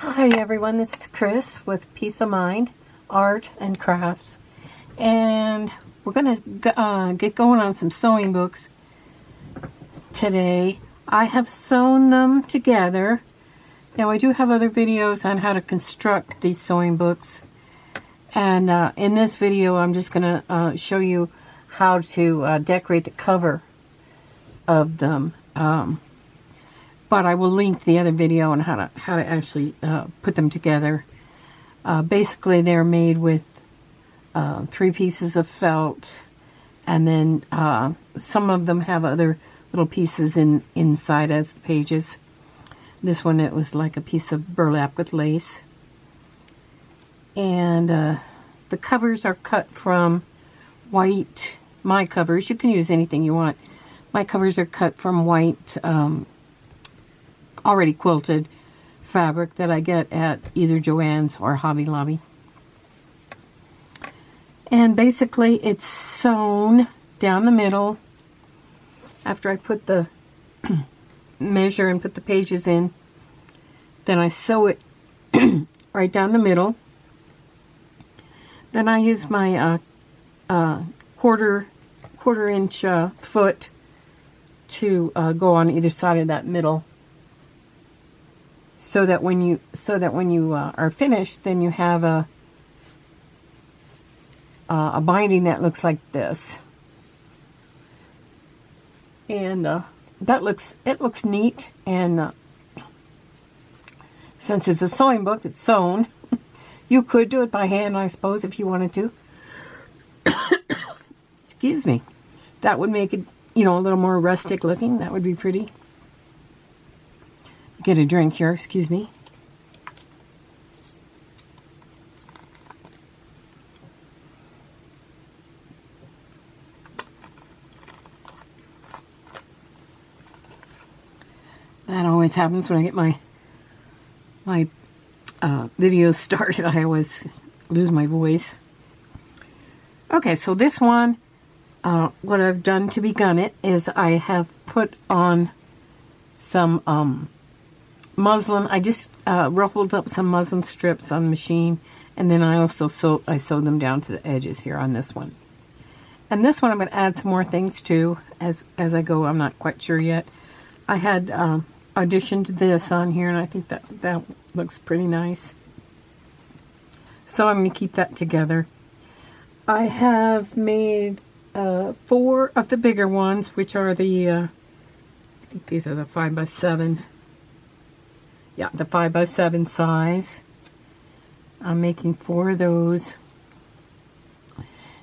Hi everyone, this is Chris with Peace of Mind Art and Crafts, and we're going to get going on some sewing books today. I have sewn them together. Now I do have other videos on how to construct these sewing books, and in this video I'm just going to show you how to decorate the cover of them. But I will link the other video on how to actually put them together. Basically, they're made with 3 pieces of felt, and then some of them have other little pieces inside as the pages. This one, it was like a piece of burlap with lace. And the covers are cut from white. My covers, you can use anything you want. My covers are cut from white already quilted fabric that I get at either Joann's or Hobby Lobby. And basically it's sewn down the middle. After I put the measure and put the pages in, then I sew it right down the middle. Then I use my quarter inch foot to go on either side of that middle, so that when you are finished, then you have a binding that looks like this, and it looks neat. And since it's a sewing book, it's sewn. You could do it by hand, I suppose, if you wanted to. Excuse me. That would make it, a little more rustic looking. That would be pretty. Get a drink here, excuse me. That always happens when I get my videos started. I always lose my voice. Okay, so this one, what I've done to begun it is I have put on some muslin. I just ruffled up some muslin strips on the machine, and then I also sewed them down to the edges here on this one. And this one I'm going to add some more things to as I go. I'm not quite sure yet. I had auditioned this on here, and I think that looks pretty nice. So I'm going to keep that together. I have made 4 of the bigger ones, which are the I think these are the 5x7. Yeah, the 5x7 size. I'm making 4 of those.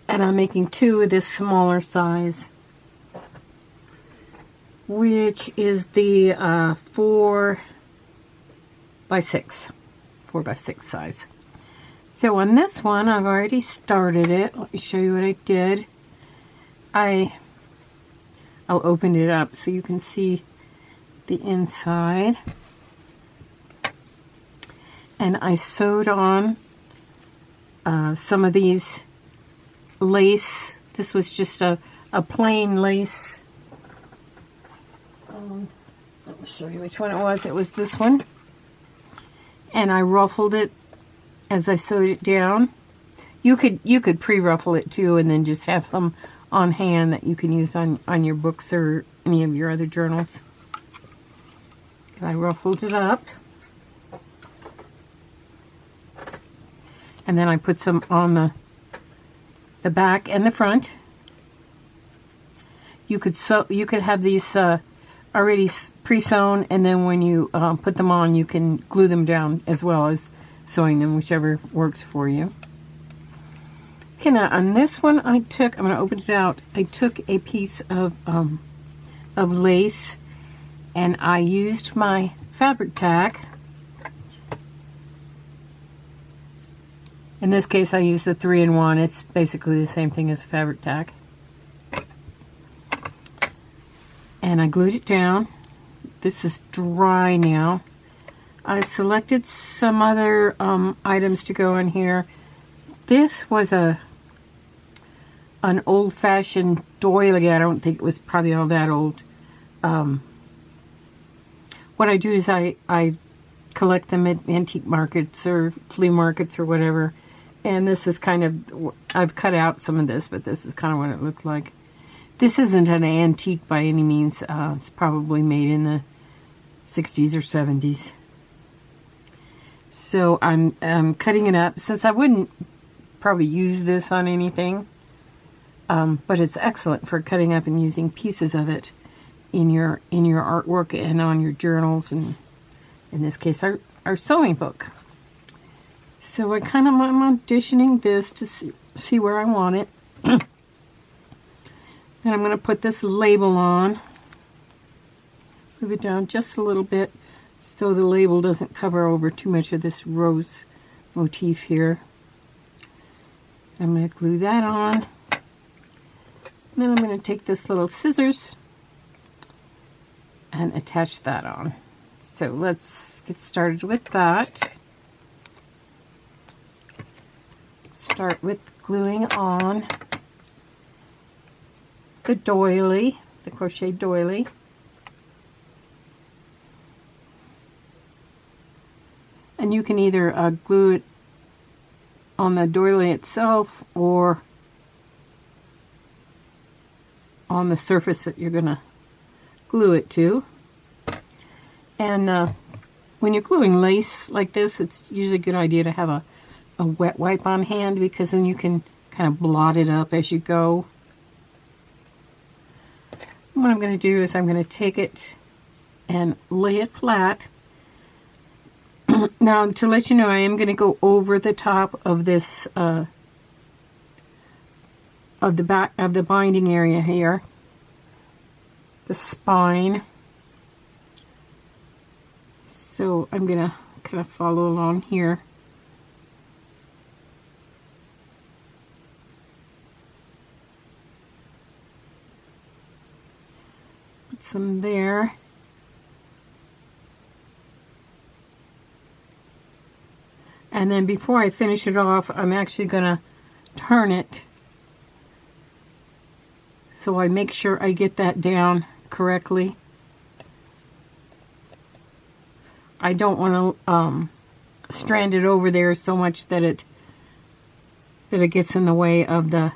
And I'm making 2 of this smaller size, which is the 4x6 size. So on this one, I've already started it. Let me show you what I did. I'll open it up so you can see the inside. And I sewed on some of these lace. This was just a plain lace. Let me show you which one it was. It was this one. And I ruffled it as I sewed it down. You could pre-ruffle it too, and then just have some on hand that you can use on your books or any of your other journals. And I ruffled it up. And then I put some on the back and the front. You could have these already pre-sewn, and then when you put them on, you can glue them down as well as sewing them, whichever works for you. Okay, now on this one, I'm going to open it out. I took a piece of lace, and I used my fabric tack. In this case, I used the 3-in-1. It's basically the same thing as fabric tack. And I glued it down. This is dry now. I selected some other items to go in here. This was an old-fashioned doily. I don't think it was probably all that old. What I do is I collect them at antique markets or flea markets or whatever. And this is kind of, I've cut out some of this, but this is kind of what it looked like. This isn't an antique by any means. It's probably made in the 60s or 70s. So I'm cutting it up, since I wouldn't probably use this on anything, but it's excellent for cutting up and using pieces of it in your artwork and on your journals, and in this case our sewing book. So I'm auditioning this to see where I want it. Then I'm going to put this label on, move it down just a little bit so the label doesn't cover over too much of this rose motif here. I'm going to glue that on. And then I'm going to take this little scissors and attach that on. So let's get started with that. Start with gluing on the doily, the crochet doily. And you can either glue it on the doily itself or on the surface that you're going to glue it to. And when you're gluing lace like this, it's usually a good idea to have a wet wipe on hand, because then you can kind of blot it up as you go. What I'm going to do is I'm going to take it and lay it flat. Now, to let you know, I am going to go over the top of this, of the back of the binding area here, the spine. So I'm going to kind of follow along here. Put some there. And then before I finish it off, I'm actually going to turn it so I make sure I get that down correctly. I don't want to strand it over there so much that it gets in the way of that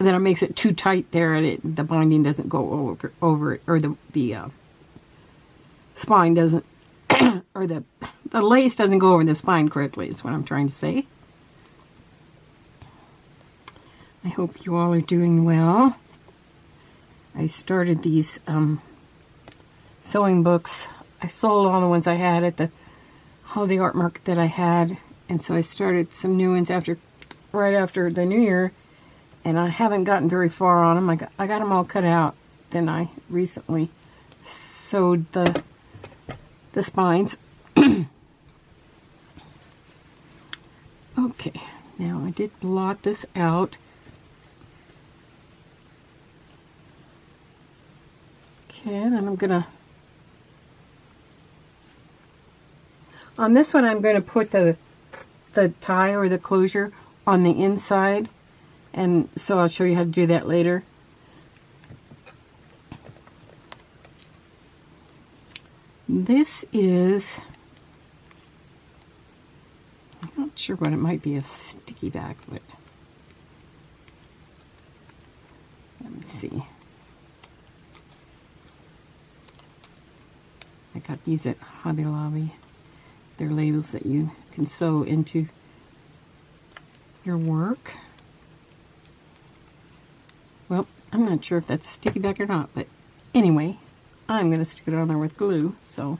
it makes it too tight there, and the binding doesn't go over it, or the spine doesn't, or the lace doesn't go over the spine correctly, is what I'm trying to say. I hope you all are doing well. I started these sewing books. I sold all the ones I had at the holiday art market that I had, and so I started some new ones right after the new year, and I haven't gotten very far on them. I got them all cut out. Then I recently sewed the spines. Okay, now I did blot this out. Okay, then I'm gonna, on this one I'm gonna put the tie or the closure on the inside, and so I'll show you how to do that later. This is, I'm not sure what it might be, a sticky back, but let me see. I got these at Hobby Lobby. They're labels that you can sew into your work. Well, I'm not sure if that's a sticky back or not, but anyway, I'm going to stick it on there with glue, so.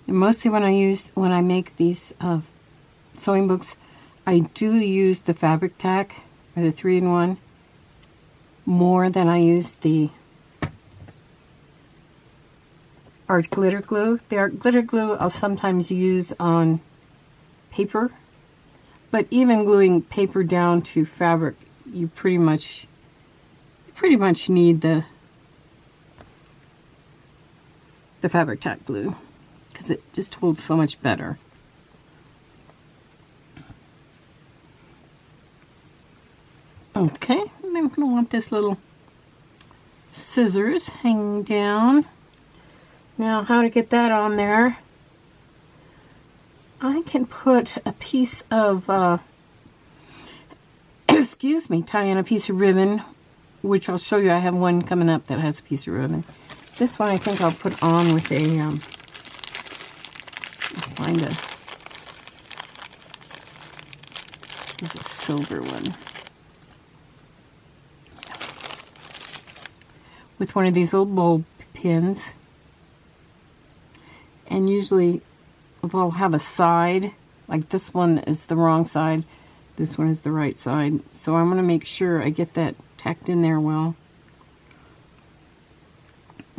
And mostly when I make these sewing books, I do use the fabric tack, or the 3-in-1, more than I use the art glitter glue. The art glitter glue I'll sometimes use on paper, but even gluing paper down to fabric, you pretty much need the fabric tack glue, because it just holds so much better. Okay, and then going to want this little scissors hanging down. Now, how to get that on there? I can put a piece of, excuse me, tie in a piece of ribbon, which I'll show you. I have one coming up that has a piece of ribbon. This one I think I'll put on with a, I'll find a, there's a silver one. With one of these little bulb pins. And usually they'll have a side, like this one is the wrong side, this one is the right side. So I'm going to make sure I get that tacked in there well.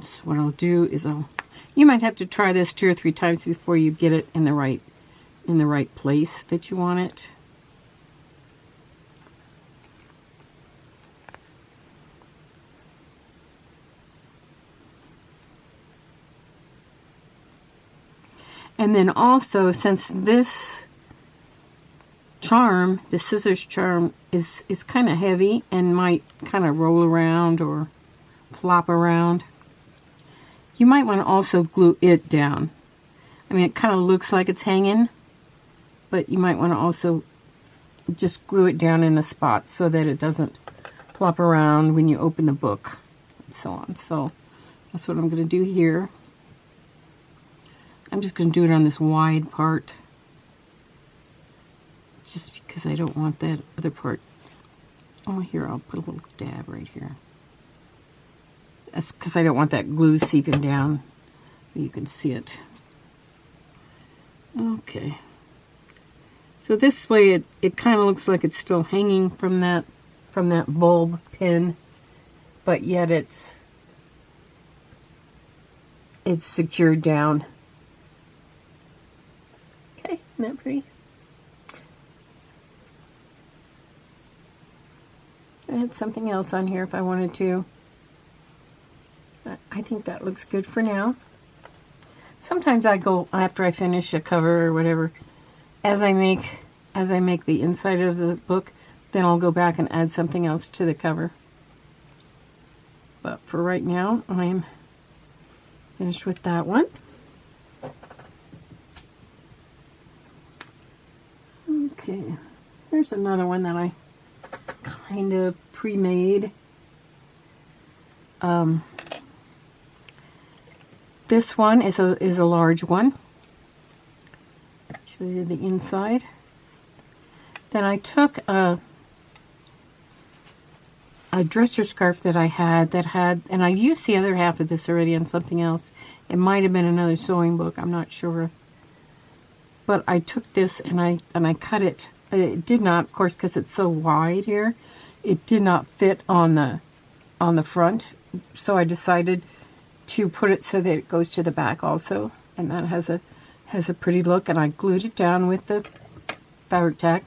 So what I'll do is you might have to try this 2 or 3 times before you get it in the right place that you want it. And then also, since this charm, the scissors charm, is kind of heavy and might kind of roll around or flop around, you might want to also glue it down. I mean, it kind of looks like it's hanging, but you might want to also just glue it down in a spot so that it doesn't flop around when you open the book and so on. So that's what I'm going to do here. I'm just going to do it on this wide part, just because I don't want that other part. Oh, here, I'll put a little dab right here. That's because I don't want that glue seeping down. You can see it. Okay. So this way it kind of looks like it's still hanging from that bulb pin, but yet it's secured down. Okay, isn't that pretty? I had something else on here if I wanted to. I think that looks good for now. Sometimes I go, after I finish a cover or whatever, as I make the inside of the book, then I'll go back and add something else to the cover. But for right now, I'm finished with that one. Okay, here's another one that I kind of pre-made. This one is a large one. Show you the inside. Then I took a dresser scarf that I had, and I used the other half of this already on something else. It might have been another sewing book, I'm not sure. But I took this and I cut it. It did not, of course, because it's so wide here, it did not fit on the front. So I decided to put it so that it goes to the back also, and that has a pretty look. And I glued it down with the fabric tack.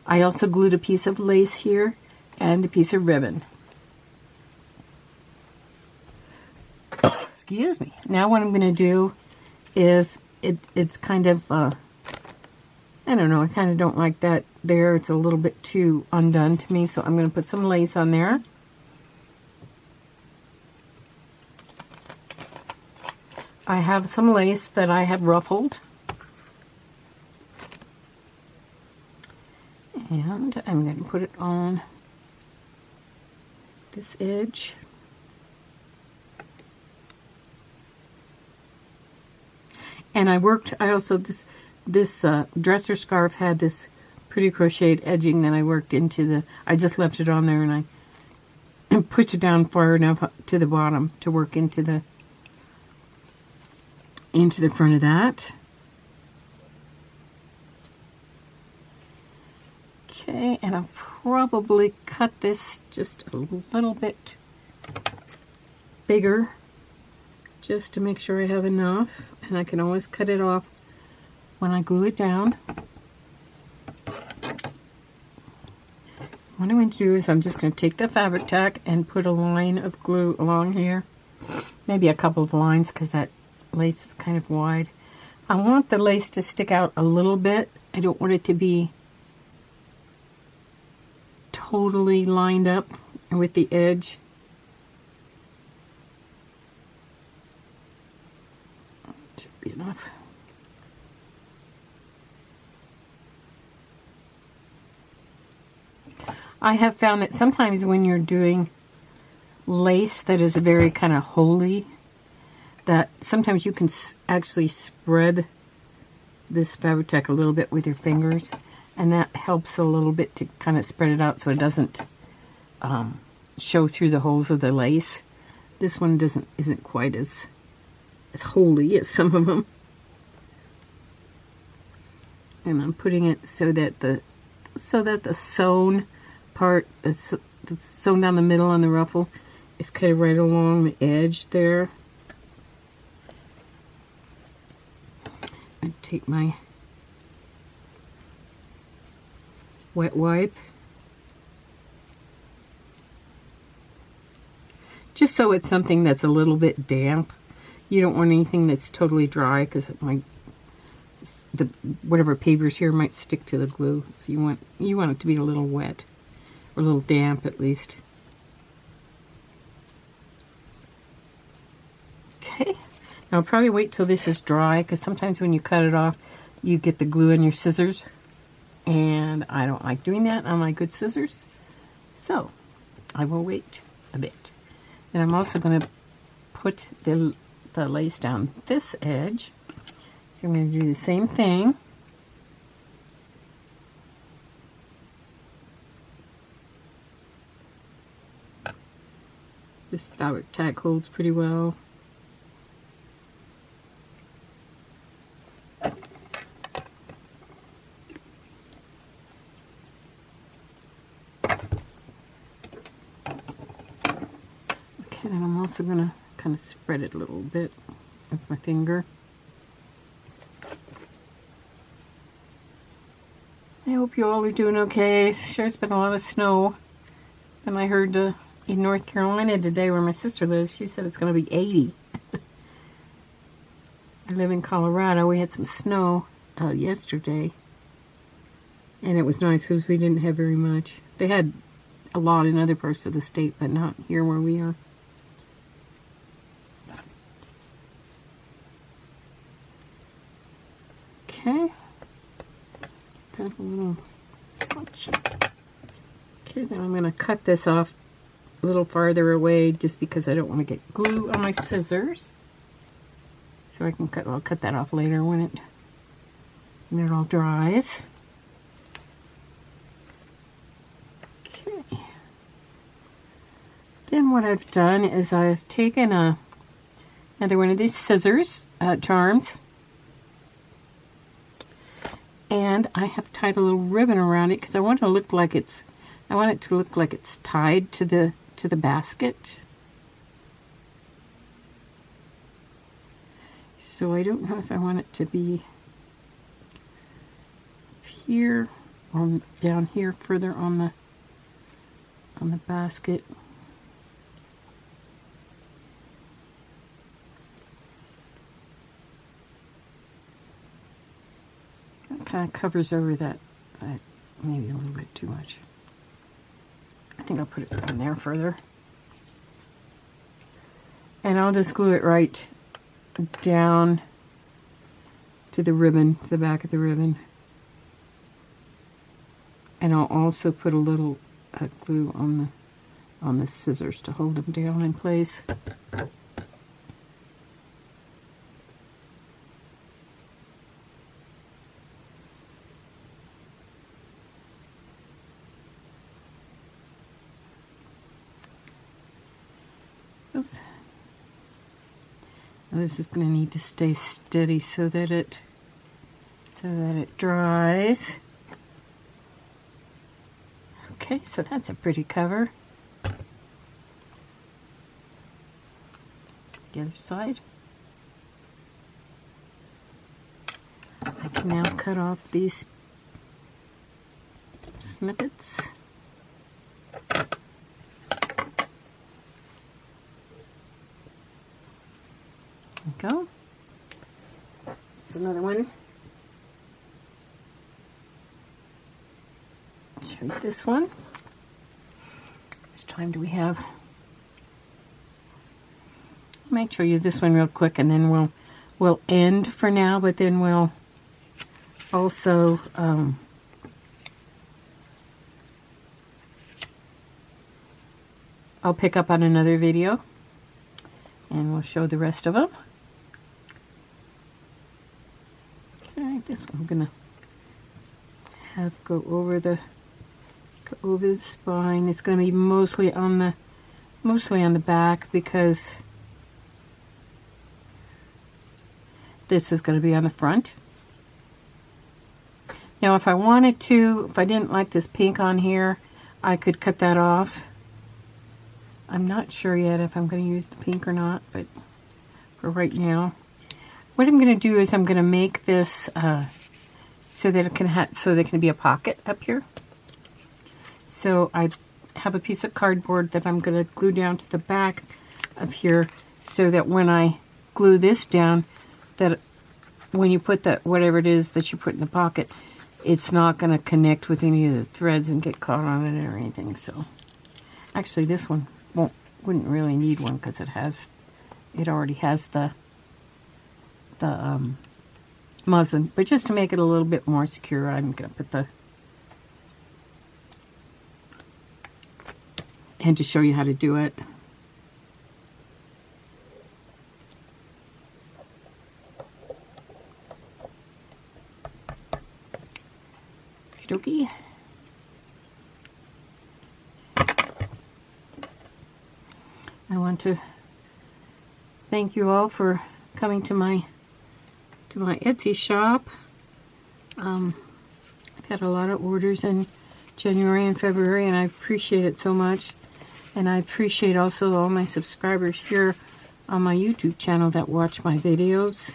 I also glued a piece of lace here and a piece of ribbon. Excuse me. Now what I'm going to do is it's kind of I don't know, I kind of don't like that there. It's a little bit too undone to me, so I'm going to put some lace on there. I have some lace that I have ruffled. And I'm going to put it on this edge. And this dresser scarf had this pretty crocheted edging that I worked into I just left it on there and I pushed it down far enough to the bottom to work into the front of that. Okay, and I'll probably cut this just a little bit bigger just to make sure I have enough, and I can always cut it off when I glue it down. What I'm going to do is I'm just going to take the fabric tack and put a line of glue along here, maybe a couple of lines because that lace is kind of wide. I want the lace to stick out a little bit. I don't want it to be totally lined up with the edge. Should be enough. I have found that sometimes when you're doing lace that is very kind of holey, that sometimes you can actually spread this Fabri-Tac a little bit with your fingers, and that helps a little bit to kind of spread it out so it doesn't show through the holes of the lace. This one isn't quite as holey as some of them. And I'm putting it so that the sewn part that's sewn down the middle on the ruffle is kind of right along the edge there. I take my wet wipe just so it's something that's a little bit damp. You don't want anything that's totally dry because it might, whatever paper's here might stick to the glue. So you want it to be a little wet, or a little damp at least. Okay, now I'll probably wait till this is dry because sometimes when you cut it off, you get the glue in your scissors, and I don't like doing that on my good scissors. So I will wait a bit. Then I'm also going to put the lace down this edge. So I'm going to do the same thing. This Fabri-Tac holds pretty well. Okay, then I'm also going to kind of spread it a little bit with my finger. I hope you all are doing okay. Sure, it's been a lot of snow. And I heard in North Carolina today, where my sister lives, she said it's going to be 80. I live in Colorado. We had some snow yesterday. And it was nice because we didn't have very much. They had a lot in other parts of the state, but not here where we are. Okay. That a little. Okay, then I'm going to cut this off a little farther away just because I don't want to get glue on my scissors. So I'll cut that off later when it all dries. Okay. Then what I've done is I've taken another one of these scissors, charms, and I have tied a little ribbon around it because I want it to look like it's tied to the basket. So I don't know if I want it to be here or down here further on the basket. It kind of covers over that, but maybe a little bit too much. I think I'll put it in there further. And I'll just glue it right down to the ribbon, to the back of the ribbon. And I'll also put a little glue on the scissors to hold them down in place. Oops. Now this is going to need to stay steady so that it dries. Okay, so that's a pretty cover. That's the other side. I can now cut off these snippets. There we go. That's another one. Show you this one. time do we have? I might show you this one real quick, and then we'll end for now, but then we'll also I'll pick up on another video and we'll show the rest of them. Okay, this one I'm gonna have go over the spine. It's gonna be mostly on the back, because this is going to be on the front. Now if I wanted to, if I didn't like this pink on here, I could cut that off. I'm not sure yet if I'm going to use the pink or not, but for right now, what I'm going to do is I'm going to make this so that it can so there can be a pocket up here. So I have a piece of cardboard that I'm going to glue down to the back of here, so that when I glue this down, that when you put that, whatever it is that you put in the pocket, it's not going to connect with any of the threads and get caught on it or anything. So actually this one wouldn't really need one, because it already has the muslin. But just to make it a little bit more secure, I'm going to put and to show you how to do it. Okie dokie. I want to thank you all for coming to my Etsy shop. I've had a lot of orders in January and February, and I appreciate it so much. And I appreciate also all my subscribers here on my YouTube channel that watch my videos.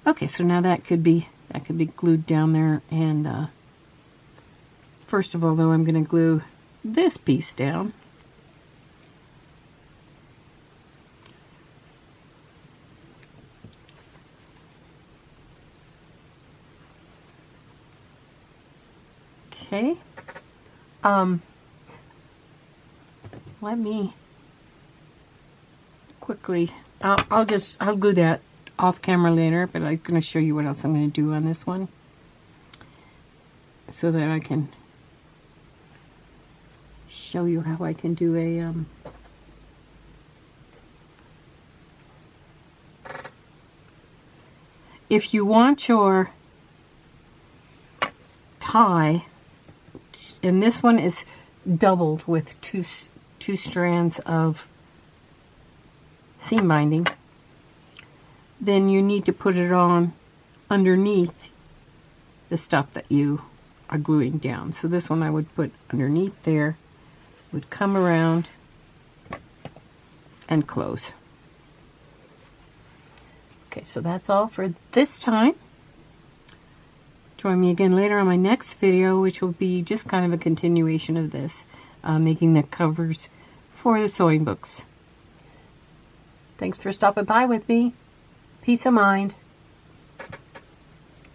Okay, so now that could be glued down there, and first of all, though, I'm going to glue this piece down. Okay. Let me quickly, I'll glue that off camera later, but I'm going to show you what else I'm going to do on this one, so that I can show you how I can do a if you want your tie, and this one is doubled with two strands of seam binding, then you need to put it on underneath the stuff that you are gluing down. So this one I would put underneath there, would come around and close. Okay, so that's all for this time. Join me again later on my next video, which will be just kind of a continuation of this, making the covers for the sewing books. Thanks for stopping by with me. Peace of mind.